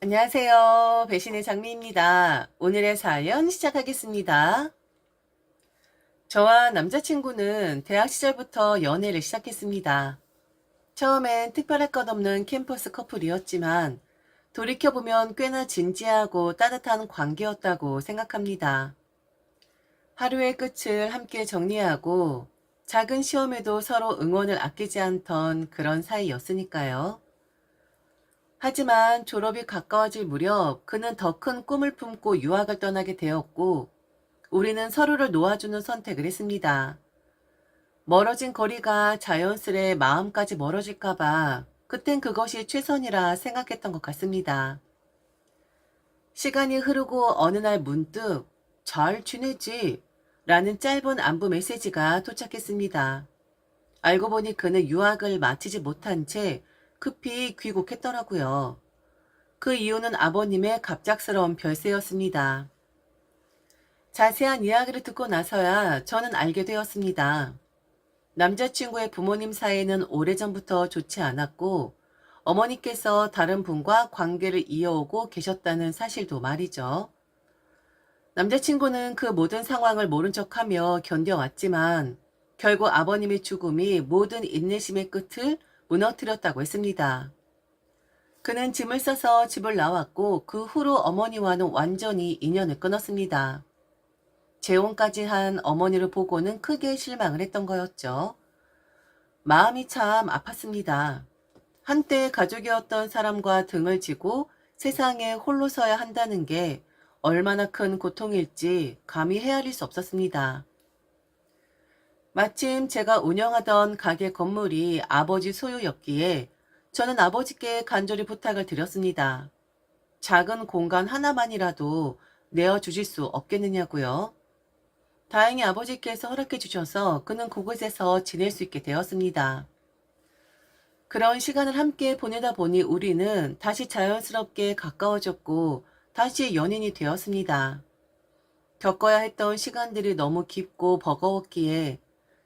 안녕하세요. 배신의 장미입니다. 오늘의 사연 시작하겠습니다. 저와 남자친구는 대학 시절부터 연애를 시작했습니다. 처음엔 특별할 것 없는 캠퍼스 커플이었지만 돌이켜보면 꽤나 진지하고 따뜻한 관계였다고 생각합니다. 하루의 끝을 함께 정리하고 작은 시험에도 서로 응원을 아끼지 않던 그런 사이였으니까요. 하지만 졸업이 가까워질 무렵 그는 더 큰 꿈을 품고 유학을 떠나게 되었고 우리는 서로를 놓아주는 선택을 했습니다. 멀어진 거리가 자연스레 마음까지 멀어질까봐 그땐 그것이 최선이라 생각했던 것 같습니다. 시간이 흐르고 어느 날 문득 잘 지내지? 라는 짧은 안부 메시지가 도착했습니다. 알고 보니 그는 유학을 마치지 못한 채 급히 귀국했더라고요. 그 이유는 아버님의 갑작스러운 별세였습니다. 자세한 이야기를 듣고 나서야 저는 알게 되었습니다. 남자친구의 부모님 사이는 오래전부터 좋지 않았고 어머니께서 다른 분과 관계를 이어오고 계셨다는 사실도 말이죠. 남자친구는 그 모든 상황을 모른 척하며 견뎌왔지만 결국 아버님의 죽음이 모든 인내심의 끝을 무너뜨렸다고 했습니다. 그는 짐을 싸서 집을 나왔고 그 후로 어머니와는 완전히 인연을 끊었습니다. 재혼까지 한 어머니를 보고는 크게 실망을 했던 거였죠. 마음이 참 아팠습니다. 한때 가족이었던 사람과 등을 지고 세상에 홀로 서야 한다는 게 얼마나 큰 고통일지 감히 헤아릴 수 없었습니다. 마침 제가 운영하던 가게 건물이 아버지 소유였기에 저는 아버지께 간절히 부탁을 드렸습니다. 작은 공간 하나만이라도 내어주실 수 없겠느냐고요. 다행히 아버지께서 허락해 주셔서 그는 그곳에서 지낼 수 있게 되었습니다. 그런 시간을 함께 보내다 보니 우리는 다시 자연스럽게 가까워졌고 다시 연인이 되었습니다. 겪어야 했던 시간들이 너무 깊고 버거웠기에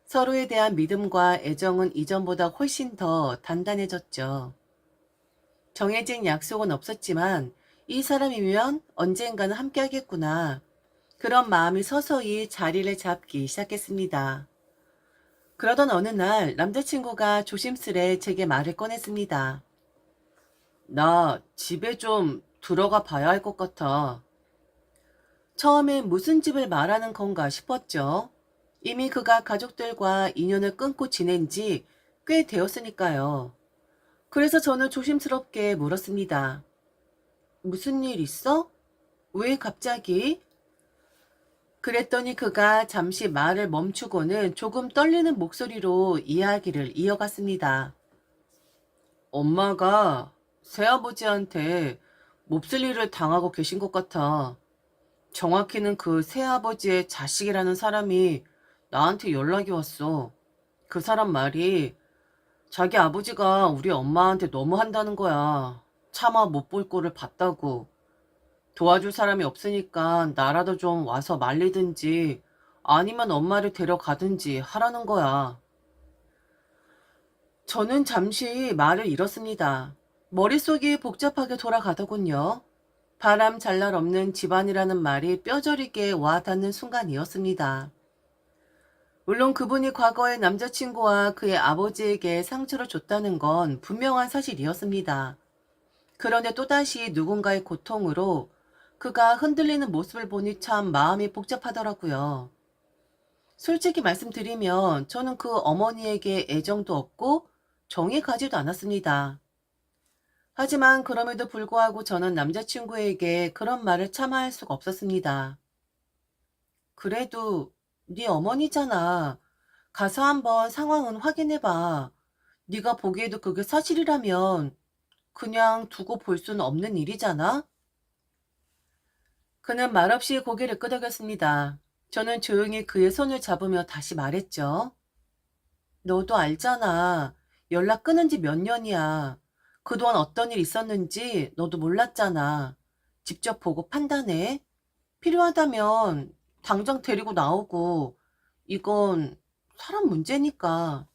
서로에 대한 믿음과 애정은 이전보다 훨씬 더 단단해졌죠. 정해진 약속은 없었지만 이 사람이면 언젠가는 함께하겠구나. 그런 마음이 서서히 자리를 잡기 시작했습니다. 그러던 어느 날 남자친구가 조심스레 제게 말을 꺼냈습니다. 나 집에 좀 들어가 봐야 할 것 같아. 처음엔 무슨 집을 말하는 건가 싶었죠. 이미 그가 가족들과 인연을 끊고 지낸 지 꽤 되었으니까요. 그래서 저는 조심스럽게 물었습니다. 무슨 일 있어? 왜 갑자기? 그랬더니 그가 잠시 말을 멈추고는 조금 떨리는 목소리로 이야기를 이어갔습니다. 엄마가 새아버지한테 몹쓸 일을 당하고 계신 것 같아. 정확히는 그 새아버지의 자식이라는 사람이 나한테 연락이 왔어. 그 사람 말이 자기 아버지가 우리 엄마한테 너무 한다는 거야. 차마 못 볼 꼴을 봤다고. 도와줄 사람이 없으니까 나라도 좀 와서 말리든지 아니면 엄마를 데려가든지 하라는 거야. 저는 잠시 말을 잃었습니다. 머릿속이 복잡하게 돌아가더군요. 바람 잘 날 없는 집안이라는 말이 뼈저리게 와 닿는 순간이었습니다. 물론 그분이 과거에 남자친구와 그의 아버지에게 상처를 줬다는 건 분명한 사실이었습니다. 그런데 또다시 누군가의 고통으로 그가 흔들리는 모습을 보니 참 마음이 복잡하더라고요. 솔직히 말씀드리면 저는 그 어머니에게 애정도 없고 정이 가지도 않았습니다. 하지만 그럼에도 불구하고 저는 남자친구에게 그런 말을 참아 할 수가 없었습니다. 그래도 네 어머니잖아. 가서 한번 상황은 확인해봐. 네가 보기에도 그게 사실이라면 그냥 두고 볼 수는 없는 일이잖아? 그는 말없이 고개를 끄덕였습니다. 저는 조용히 그의 손을 잡으며 다시 말했죠. 너도 알잖아. 연락 끊은 지 몇 년이야. 그동안 어떤 일 있었는지 너도 몰랐잖아. 직접 보고 판단해. 필요하다면 당장 데리고 나오고. 이건 사람 문제니까.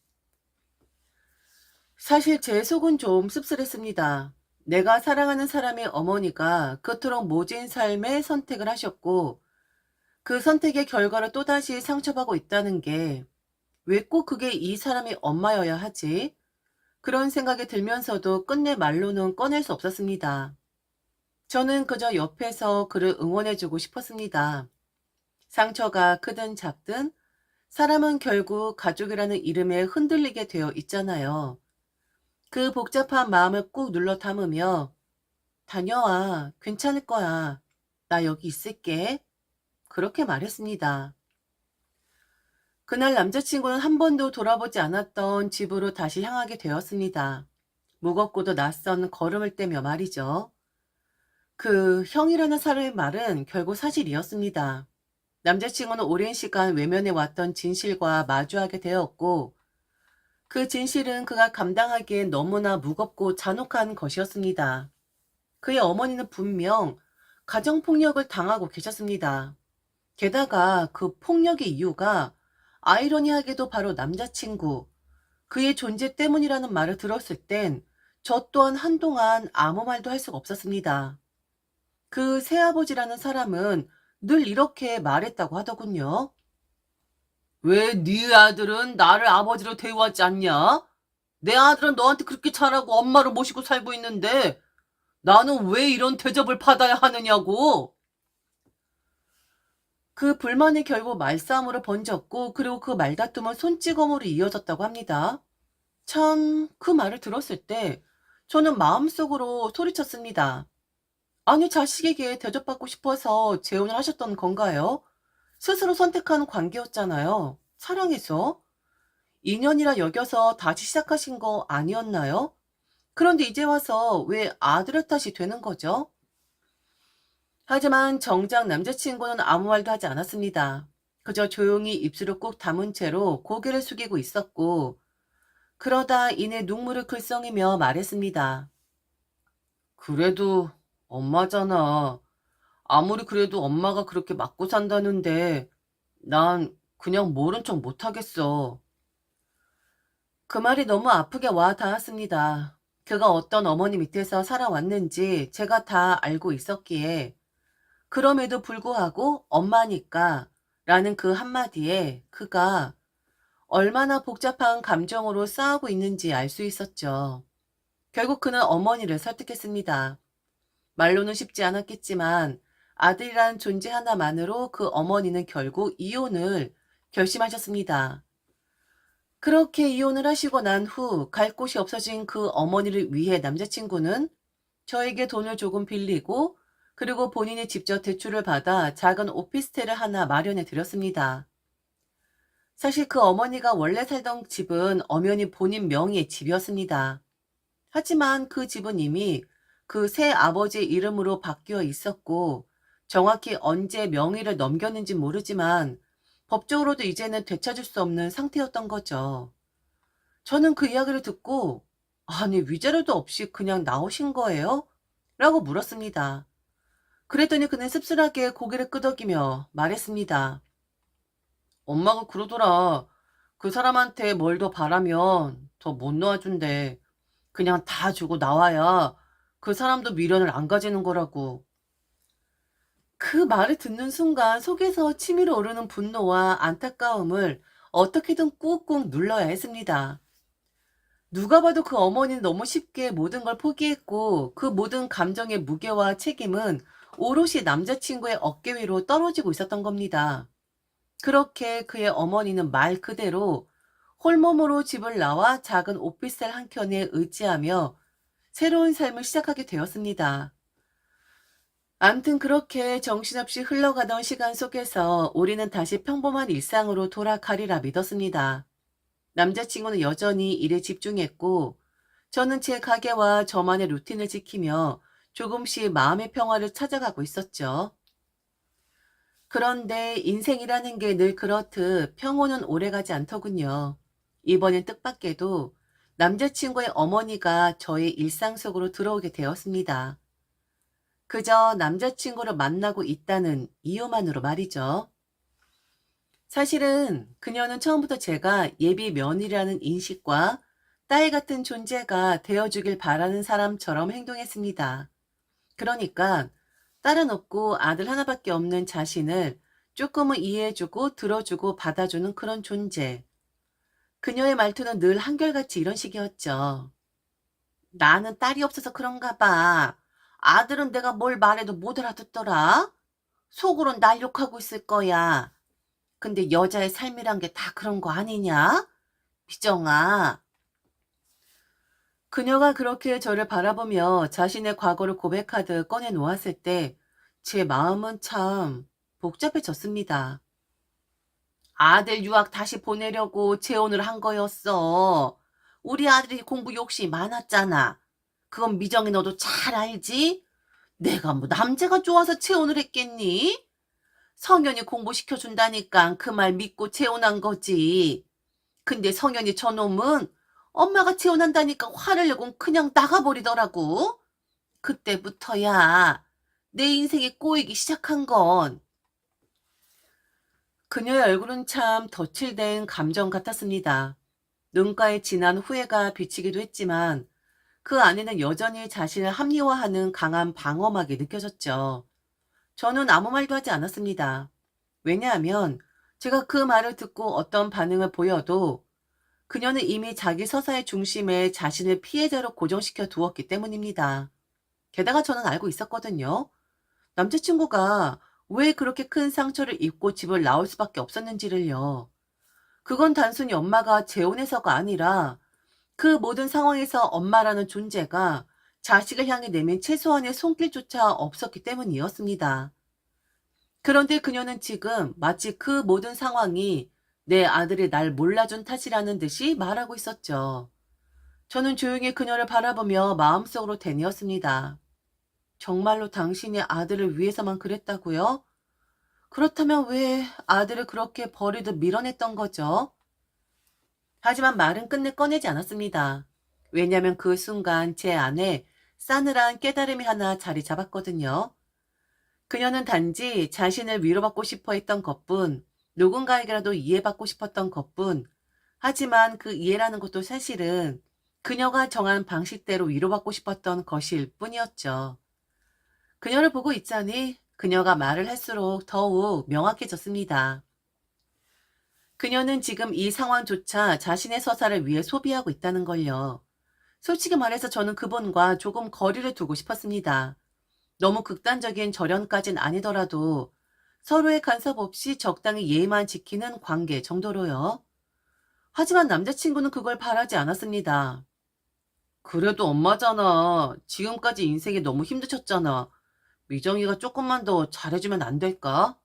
사실 제 속은 좀 씁쓸했습니다. 내가 사랑하는 사람의 어머니가 그토록 모진 삶의 선택을 하셨고 그 선택의 결과로 또다시 상처받고 있다는 게 왜 꼭 그게 이 사람이 엄마여야 하지? 그런 생각이 들면서도 끝내 말로는 꺼낼 수 없었습니다. 저는 그저 옆에서 그를 응원해주고 싶었습니다. 상처가 크든 작든 사람은 결국 가족이라는 이름에 흔들리게 되어 있잖아요. 그 복잡한 마음을 꾹 눌러 담으며 다녀와. 괜찮을 거야. 나 여기 있을게. 그렇게 말했습니다. 그날 남자친구는 한 번도 돌아보지 않았던 집으로 다시 향하게 되었습니다. 무겁고도 낯선 걸음을 떼며 말이죠. 그 형이라는 사람의 말은 결국 사실이었습니다. 남자친구는 오랜 시간 외면해 왔던 진실과 마주하게 되었고 그 진실은 그가 감당하기엔 너무나 무겁고 잔혹한 것이었습니다. 그의 어머니는 분명 가정폭력을 당하고 계셨습니다. 게다가 그 폭력의 이유가 아이러니하게도 바로 남자친구, 그의 존재 때문이라는 말을 들었을 땐 저 또한 한동안 아무 말도 할 수가 없었습니다. 그 새아버지라는 사람은 늘 이렇게 말했다고 하더군요. 왜 네 아들은 나를 아버지로 대우하지 않냐? 내 아들은 너한테 그렇게 잘하고 엄마를 모시고 살고 있는데 나는 왜 이런 대접을 받아야 하느냐고. 그 불만이 결국 말싸움으로 번졌고 그리고 그 말다툼은 손찌검으로 이어졌다고 합니다. 참, 그 말을 들었을 때 저는 마음속으로 소리쳤습니다. 아니, 자식에게 대접받고 싶어서 재혼을 하셨던 건가요? 스스로 선택한 관계였잖아요. 사랑해서. 인연이라 여겨서 다시 시작하신 거 아니었나요? 그런데 이제 와서 왜 아들의 탓이 되는 거죠? 하지만 정작 남자친구는 아무 말도 하지 않았습니다. 그저 조용히 입술을 꾹 다문 채로 고개를 숙이고 있었고 그러다 이내 눈물을 글썽이며 말했습니다. 그래도 엄마잖아. 아무리 그래도 엄마가 그렇게 맞고 산다는데 난 그냥 모른 척 못하겠어. 그 말이 너무 아프게 와 닿았습니다. 그가 어떤 어머니 밑에서 살아왔는지 제가 다 알고 있었기에 그럼에도 불구하고 엄마니까 라는 그 한마디에 그가 얼마나 복잡한 감정으로 싸우고 있는지 알 수 있었죠. 결국 그는 어머니를 설득했습니다. 말로는 쉽지 않았겠지만 아들이란 존재 하나만으로 그 어머니는 결국 이혼을 결심하셨습니다. 그렇게 이혼을 하시고 난 후 갈 곳이 없어진 그 어머니를 위해 남자친구는 저에게 돈을 조금 빌리고 그리고 본인이 직접 대출을 받아 작은 오피스텔을 하나 마련해 드렸습니다. 사실 그 어머니가 원래 살던 집은 엄연히 본인 명의의 집이었습니다. 하지만 그 집은 이미 그 새 아버지의 이름으로 바뀌어 있었고 정확히 언제 명의를 넘겼는지 모르지만 법적으로도 이제는 되찾을 수 없는 상태였던 거죠. 저는 그 이야기를 듣고 아니 위자료도 없이 그냥 나오신 거예요? 라고 물었습니다. 그랬더니 그는 씁쓸하게 고개를 끄덕이며 말했습니다. 엄마가 그러더라. 그 사람한테 뭘 더 바라면 더 못 놓아준대. 그냥 다 주고 나와야 그 사람도 미련을 안 가지는 거라고. 그 말을 듣는 순간 속에서 치밀어 오르는 분노와 안타까움을 어떻게든 꾹꾹 눌러야 했습니다. 누가 봐도 그 어머니는 너무 쉽게 모든 걸 포기했고 그 모든 감정의 무게와 책임은 오롯이 남자친구의 어깨 위로 떨어지고 있었던 겁니다. 그렇게 그의 어머니는 말 그대로 홀몸으로 집을 나와 작은 오피스텔 한 켠에 의지하며 새로운 삶을 시작하게 되었습니다. 암튼 그렇게 정신없이 흘러가던 시간 속에서 우리는 다시 평범한 일상으로 돌아가리라 믿었습니다. 남자친구는 여전히 일에 집중했고 저는 제 가게와 저만의 루틴을 지키며 조금씩 마음의 평화를 찾아가고 있었죠. 그런데 인생이라는 게 늘 그렇듯 평온은 오래가지 않더군요. 이번엔 뜻밖에도 남자친구의 어머니가 저의 일상 속으로 들어오게 되었습니다. 그저 남자친구를 만나고 있다는 이유만으로 말이죠. 사실은 그녀는 처음부터 제가 예비 며느리라는 인식과 딸 같은 존재가 되어주길 바라는 사람처럼 행동했습니다. 그러니까 딸은 없고 아들 하나밖에 없는 자신을 조금은 이해해주고 들어주고 받아주는 그런 존재. 그녀의 말투는 늘 한결같이 이런 식이었죠. 나는 딸이 없어서 그런가 봐. 아들은 내가 뭘 말해도 못 알아듣더라. 속으론 날 욕하고 있을 거야. 근데 여자의 삶이란 게 다 그런 거 아니냐? 미정아. 그녀가 그렇게 저를 바라보며 자신의 과거를 고백하듯 꺼내놓았을 때 제 마음은 참 복잡해졌습니다. 아들 유학 다시 보내려고 재혼을 한 거였어. 우리 아들이 공부 욕심이 많았잖아. 그건 미정이 너도 잘 알지? 내가 뭐 남자가 좋아서 재혼을 했겠니? 성현이 공부시켜준다니까 그 말 믿고 재혼한 거지. 근데 성현이 저놈은 엄마가 재혼한다니까 화를 내고 그냥 나가버리더라고. 그때부터야 내 인생이 꼬이기 시작한 건. 그녀의 얼굴은 참 덧칠된 감정 같았습니다. 눈가에 진한 후회가 비치기도 했지만 그 안에는 여전히 자신을 합리화하는 강한 방어막이 느껴졌죠. 저는 아무 말도 하지 않았습니다. 왜냐하면 제가 그 말을 듣고 어떤 반응을 보여도 그녀는 이미 자기 서사의 중심에 자신을 피해자로 고정시켜 두었기 때문입니다. 게다가 저는 알고 있었거든요. 남자친구가 왜 그렇게 큰 상처를 입고 집을 나올 수밖에 없었는지를요. 그건 단순히 엄마가 재혼해서가 아니라 그 모든 상황에서 엄마라는 존재가 자식을 향해 내민 최소한의 손길조차 없었기 때문이었습니다. 그런데 그녀는 지금 마치 그 모든 상황이 내 아들이 날 몰라준 탓이라는 듯이 말하고 있었죠. 저는 조용히 그녀를 바라보며 마음속으로 되뇌었습니다. 정말로 당신의 아들을 위해서만 그랬다고요? 그렇다면 왜 아들을 그렇게 버리듯 밀어냈던 거죠? 하지만 말은 끝내 꺼내지 않았습니다. 왜냐하면 그 순간 제 안에 싸늘한 깨달음이 하나 자리 잡았거든요. 그녀는 단지 자신을 위로받고 싶어 했던 것뿐, 누군가에게라도 이해받고 싶었던 것뿐, 하지만 그 이해라는 것도 사실은 그녀가 정한 방식대로 위로받고 싶었던 것일 뿐이었죠. 그녀를 보고 있자니 그녀가 말을 할수록 더욱 명확해졌습니다. 그녀는 지금 이 상황조차 자신의 서사를 위해 소비하고 있다는 걸요. 솔직히 말해서 저는 그분과 조금 거리를 두고 싶었습니다. 너무 극단적인 절연까진 아니더라도 서로의 간섭 없이 적당히 예의만 지키는 관계 정도로요. 하지만 남자친구는 그걸 바라지 않았습니다. 그래도 엄마잖아. 지금까지 인생이 너무 힘드셨잖아. 미정이가 조금만 더 잘해주면 안 될까?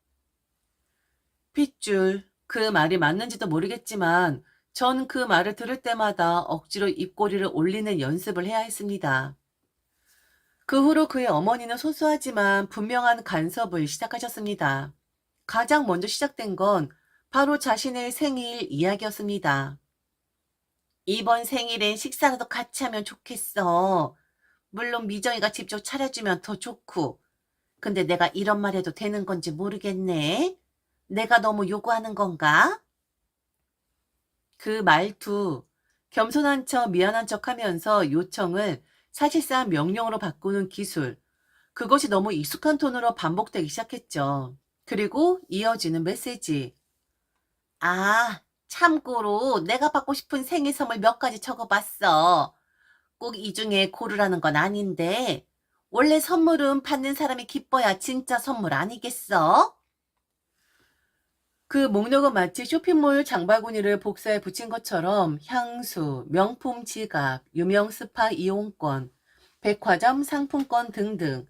핏줄. 그 말이 맞는지도 모르겠지만 전 그 말을 들을 때마다 억지로 입꼬리를 올리는 연습을 해야 했습니다. 그 후로 그의 어머니는 소소하지만 분명한 간섭을 시작하셨습니다. 가장 먼저 시작된 건 바로 자신의 생일 이야기였습니다. 이번 생일엔 식사라도 같이 하면 좋겠어. 물론 미정이가 직접 차려주면 더 좋고. 근데 내가 이런 말 해도 되는 건지 모르겠네. 내가 너무 요구하는 건가? 그 말투, 겸손한 척 미안한 척 하면서 요청을 사실상 명령으로 바꾸는 기술. 그것이 너무 익숙한 톤으로 반복되기 시작했죠. 그리고 이어지는 메시지. 아, 참고로 내가 받고 싶은 생일 선물 몇 가지 적어봤어. 꼭 이 중에 고르라는 건 아닌데, 원래 선물은 받는 사람이 기뻐야 진짜 선물 아니겠어? 그 목록은 마치 쇼핑몰 장바구니를 복사해 붙인 것처럼 향수, 명품 지갑, 유명 스파 이용권, 백화점 상품권 등등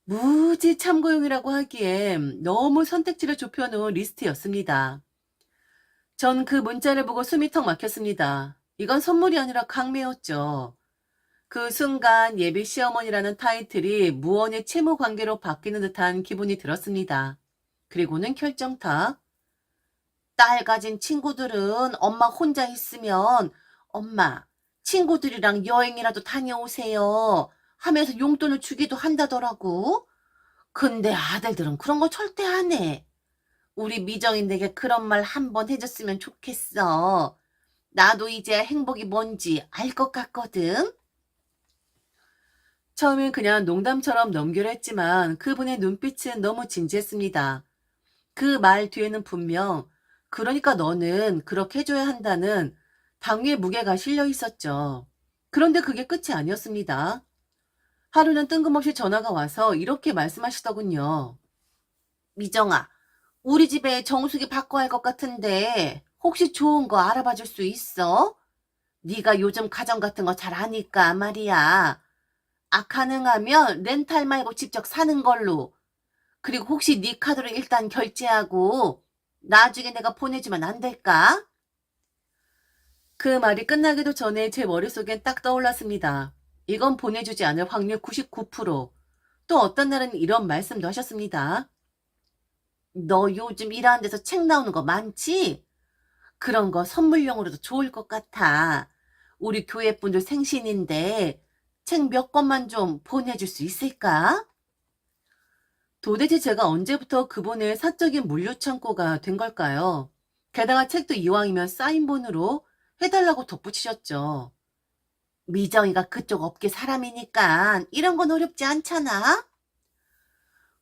무지 참고용이라고 하기엔 너무 선택지를 좁혀놓은 리스트였습니다. 전 그 문자를 보고 숨이 턱 막혔습니다. 이건 선물이 아니라 강매였죠. 그 순간 예비 시어머니라는 타이틀이 무언의 채무 관계로 바뀌는 듯한 기분이 들었습니다. 그리고는 결정타. 딸 가진 친구들은 엄마 혼자 있으면 엄마, 친구들이랑 여행이라도 다녀오세요 하면서 용돈을 주기도 한다더라고. 근데 아들들은 그런 거 절대 안 해. 우리 미정이 내게 그런 말 한 번 해줬으면 좋겠어. 나도 이제 행복이 뭔지 알 것 같거든. 처음엔 그냥 농담처럼 넘기려 했지만 그분의 눈빛은 너무 진지했습니다. 그 말 뒤에는 분명 그러니까 너는 그렇게 해줘야 한다는 당위의 무게가 실려 있었죠. 그런데 그게 끝이 아니었습니다. 하루는 뜬금없이 전화가 와서 이렇게 말씀하시더군요. 미정아, 우리 집에 정수기 바꿔야 할 것 같은데 혹시 좋은 거 알아봐 줄 수 있어? 네가 요즘 가전 같은 거 잘 아니까 말이야. 가능하면 렌탈 말고 직접 사는 걸로. 그리고 혹시 네 카드로 일단 결제하고 나중에 내가 보내주면 안 될까? 그 말이 끝나기도 전에 제 머릿속엔 딱 떠올랐습니다. 이건 보내주지 않을 확률 99%. 또 어떤 날은 이런 말씀도 하셨습니다. 너 요즘 일하는 데서 책 나오는 거 많지? 그런 거 선물용으로도 좋을 것 같아. 우리 교회 분들 생신인데 책 몇 권만 좀 보내줄 수 있을까? 도대체 제가 언제부터 그분의 사적인 물류 창고가 된 걸까요? 게다가 책도 이왕이면 사인본으로 해달라고 덧붙이셨죠. 미정이가 그쪽 업계 사람이니까 이런 건 어렵지 않잖아?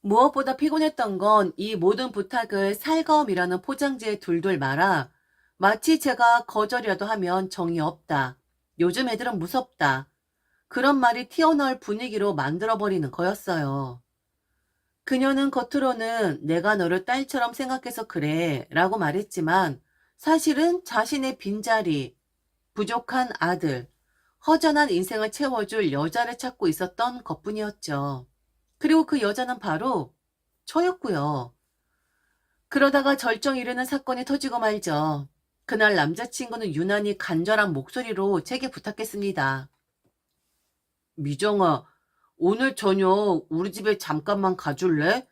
무엇보다 피곤했던 건 이 모든 부탁을 살검이라는 포장지에 둘둘 말아 마치 제가 거절이라도 하면 정이 없다. 요즘 애들은 무섭다. 그런 말이 튀어나올 분위기로 만들어버리는 거였어요. 그녀는 겉으로는 내가 너를 딸처럼 생각해서 그래 라고 말했지만 사실은 자신의 빈자리, 부족한 아들, 허전한 인생을 채워줄 여자를 찾고 있었던 것뿐이었죠. 그리고 그 여자는 바로 저였고요. 그러다가 절정에 이르는 사건이 터지고 말죠. 그날 남자친구는 유난히 간절한 목소리로 제게 부탁했습니다. 미정아, 오늘 저녁 우리 집에 잠깐만 가줄래?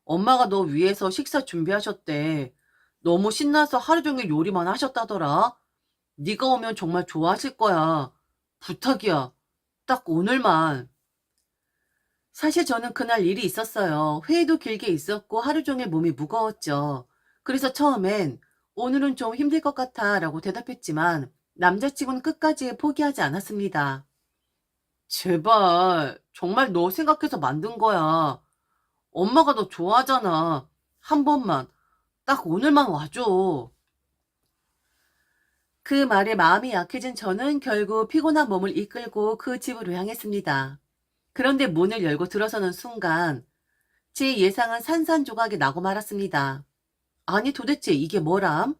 엄마가 너 위해서 식사 준비하셨대. 너무 신나서 하루 종일 요리만 하셨다더라. 네가 오면 정말 좋아하실 거야. 부탁이야. 딱 오늘만. 사실 저는 그날 일이 있었어요. 회의도 길게 있었고 하루 종일 몸이 무거웠죠. 그래서 처음엔 오늘은 좀 힘들 것 같아 라고 대답했지만 남자친구는 끝까지 포기하지 않았습니다. 제발, 정말 너 생각해서 만든 거야. 엄마가 너 좋아하잖아. 한 번만, 딱 오늘만 와줘. 그 말에 마음이 약해진 저는 결국 피곤한 몸을 이끌고 그 집으로 향했습니다. 그런데 문을 열고 들어서는 순간 제 예상은 산산조각이 나고 말았습니다. 아니 도대체 이게 뭐람?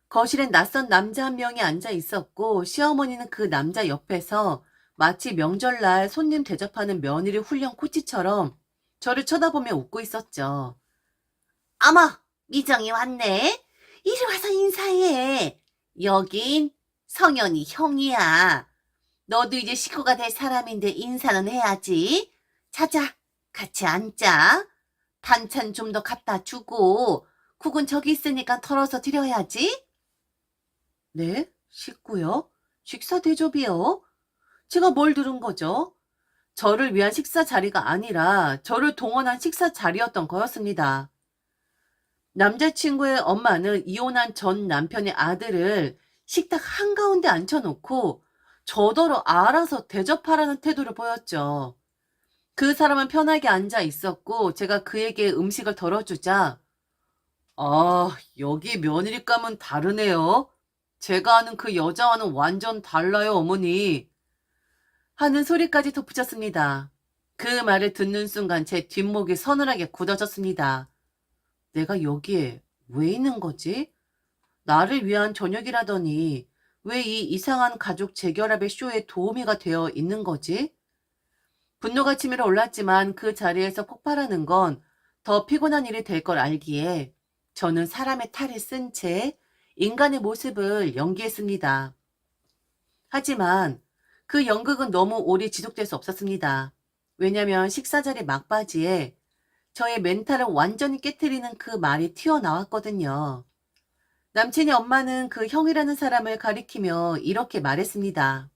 거실엔 낯선 남자 한 명이 앉아 있었고 시어머니는 그 남자 옆에서 마치 명절날 손님 대접하는 며느리 훈련 코치처럼 저를 쳐다보며 웃고 있었죠. 어머, 미정이 왔네. 이리 와서 인사해. 여긴 성현이 형이야. 너도 이제 식구가 될 사람인데 인사는 해야지. 자자, 같이 앉자. 반찬 좀 더 갖다 주고 국은 저기 있으니까 털어서 드려야지. 네? 식구요? 식사 대접이요? 제가 뭘 들은 거죠? 저를 위한 식사 자리가 아니라 저를 동원한 식사 자리였던 거였습니다. 남자친구의 엄마는 이혼한 전 남편의 아들을 식탁 한가운데 앉혀놓고 저더러 알아서 대접하라는 태도를 보였죠. 그 사람은 편하게 앉아 있었고 제가 그에게 음식을 덜어주자 여기 며느리감은 다르네요. 제가 아는 그 여자와는 완전 달라요, 어머니. 하는 소리까지 덧붙였습니다. 그 말을 듣는 순간 제 뒷목이 서늘하게 굳어졌습니다. 내가 여기에 왜 있는 거지? 나를 위한 저녁이라더니 왜 이 이상한 가족 재결합의 쇼에 도우미가 되어 있는 거지? 분노가 치밀어 올랐지만 그 자리에서 폭발하는 건 더 피곤한 일이 될 걸 알기에 저는 사람의 탈을 쓴 채 인간의 모습을 연기했습니다. 하지만 그 연극은 너무 오래 지속될 수 없었습니다. 왜냐면 식사 자리 막바지에 저의 멘탈을 완전히 깨트리는 그 말이 튀어나왔거든요. 남친의 엄마는 그 형이라는 사람을 가리키며 이렇게 말했습니다.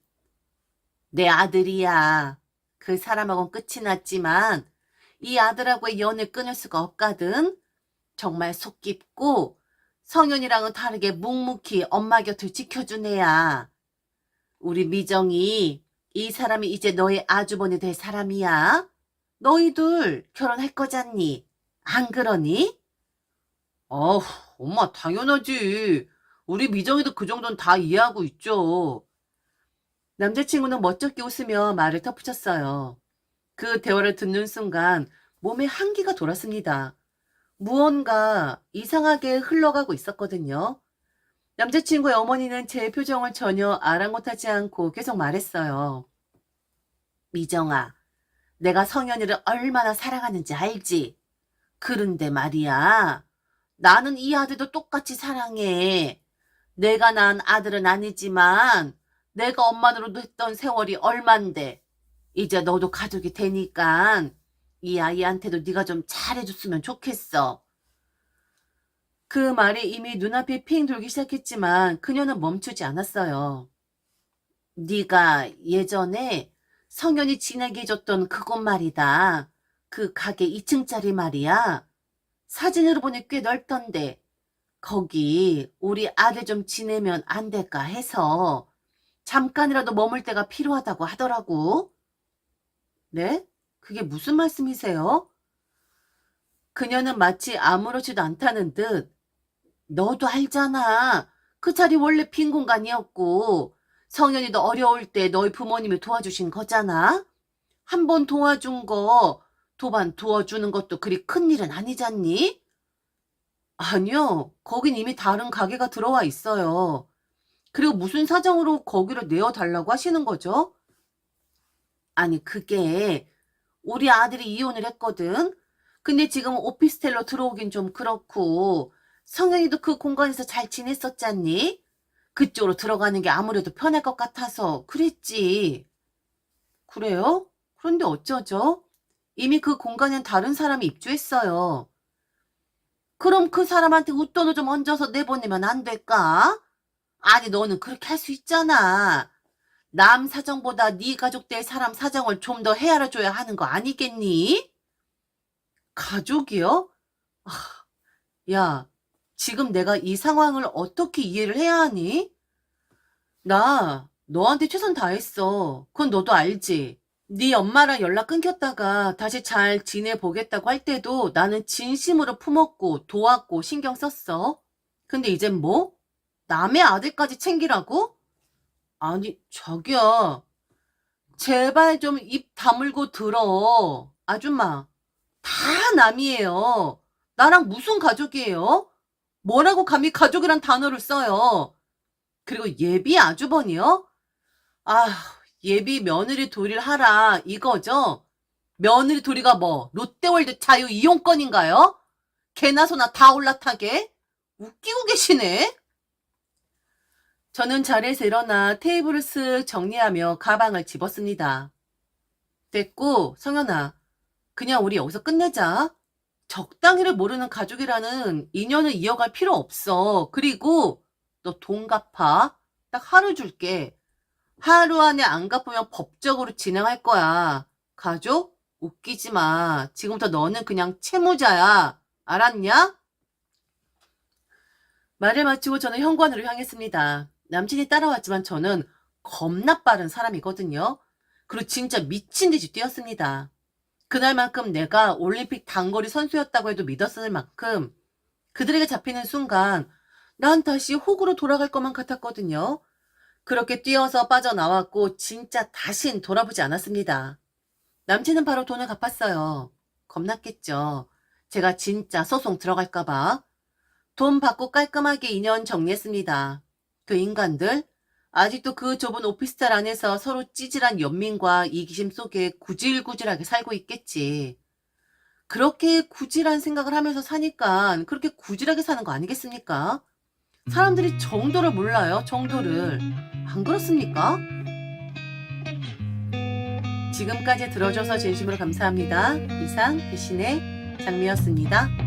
내 아들이야. 그 사람하고는 끝이 났지만 이 아들하고의 연을 끊을 수가 없거든. 정말 속 깊고 성현이랑은 다르게 묵묵히 엄마 곁을 지켜준 애야. 우리 미정이 이 사람이 이제 너의 아주버니 될 사람이야. 너희들 결혼할 거잖니? 안 그러니? 어후, 엄마 당연하지. 우리 미정이도 그 정도는 다 이해하고 있죠. 남자친구는 멋쩍게 웃으며 말을 덧붙였어요. 그 대화를 듣는 순간 몸에 한기가 돌았습니다. 무언가 이상하게 흘러가고 있었거든요. 남자친구의 어머니는 제 표정을 전혀 아랑곳하지 않고 계속 말했어요. 미정아, 내가 성현이를 얼마나 사랑하는지 알지? 그런데 말이야, 나는 이 아들도 똑같이 사랑해. 내가 낳은 아들은 아니지만 내가 엄마 노릇 했던 세월이 얼만데 이제 너도 가족이 되니까 이 아이한테도 네가 좀 잘해줬으면 좋겠어. 그 말이 이미 눈앞이 핑 돌기 시작했지만 그녀는 멈추지 않았어요. 네가 예전에 성현이 지내게 해줬던 그곳 말이다. 그 가게 2층짜리 말이야. 사진으로 보니 꽤 넓던데 거기 우리 아들 좀 지내면 안 될까 해서 잠깐이라도 머물 때가 필요하다고 하더라고. 네? 그게 무슨 말씀이세요? 그녀는 마치 아무렇지도 않다는 듯 너도 알잖아. 그 자리 원래 빈 공간이었고 성현이도 어려울 때 너희 부모님이 도와주신 거잖아. 한 번 도와준 거 두 번 도와주는 것도 그리 큰일은 아니잖니? 아니요. 거긴 이미 다른 가게가 들어와 있어요. 그리고 무슨 사정으로 거기를 내어달라고 하시는 거죠? 아니 그게 우리 아들이 이혼을 했거든. 근데 지금 오피스텔로 들어오긴 좀 그렇고 성현이도 그 공간에서 잘 지냈었잖니? 그쪽으로 들어가는 게 아무래도 편할 것 같아서 그랬지. 그래요? 그런데 어쩌죠? 이미 그 공간엔 다른 사람이 입주했어요. 그럼 그 사람한테 웃돈을 좀 얹어서 내보내면 안 될까? 아니 너는 그렇게 할 수 있잖아. 남 사정보다 네 가족 될 사람 사정을 좀 더 헤아려줘야 하는 거 아니겠니? 가족이요? 아, 야, 지금 내가 이 상황을 어떻게 이해를 해야 하니? 나 너한테 최선 다했어. 그건 너도 알지? 네 엄마랑 연락 끊겼다가 다시 잘 지내보겠다고 할 때도 나는 진심으로 품었고 도왔고 신경 썼어. 근데 이젠 뭐? 남의 아들까지 챙기라고? 아니, 자기야. 제발 좀 입 다물고 들어. 아줌마, 다 남이에요. 나랑 무슨 가족이에요? 뭐라고 감히 가족이란 단어를 써요? 그리고 예비 아주버니요? 아, 예비 며느리 도리를 하라 이거죠? 며느리 도리가 뭐 롯데월드 자유 이용권인가요? 개나 소나 다 올라타게? 웃기고 계시네? 저는 자리에서 일어나 테이블을 쓱 정리하며 가방을 집었습니다. 됐고, 성현아. 그냥 우리 여기서 끝내자. 적당히를 모르는 가족이라는 인연을 이어갈 필요 없어. 그리고 너 돈 갚아. 딱 하루 줄게. 하루 안에 안 갚으면 법적으로 진행할 거야. 가족? 웃기지 마. 지금부터 너는 그냥 채무자야. 알았냐? 말을 마치고 저는 현관으로 향했습니다. 남친이 따라왔지만 저는 겁나 빠른 사람이거든요. 그리고 진짜 미친 듯이 뛰었습니다. 그날만큼 내가 올림픽 단거리 선수였다고 해도 믿었을 만큼 그들에게 잡히는 순간 난 다시 호구로 돌아갈 것만 같았거든요. 그렇게 뛰어서 빠져나왔고 진짜 다신 돌아보지 않았습니다. 남친은 바로 돈을 갚았어요. 겁났겠죠. 제가 진짜 소송 들어갈까봐. 돈 받고 깔끔하게 인연 정리했습니다. 그 인간들 아직도 그 좁은 오피스텔 안에서 서로 찌질한 연민과 이기심 속에 구질구질하게 살고 있겠지. 그렇게 구질한 생각을 하면서 사니까 그렇게 구질하게 사는 거 아니겠습니까? 사람들이 정도를 몰라요, 정도를. 안 그렇습니까? 지금까지 들어줘서 진심으로 감사합니다. 이상 배신의 장미였습니다.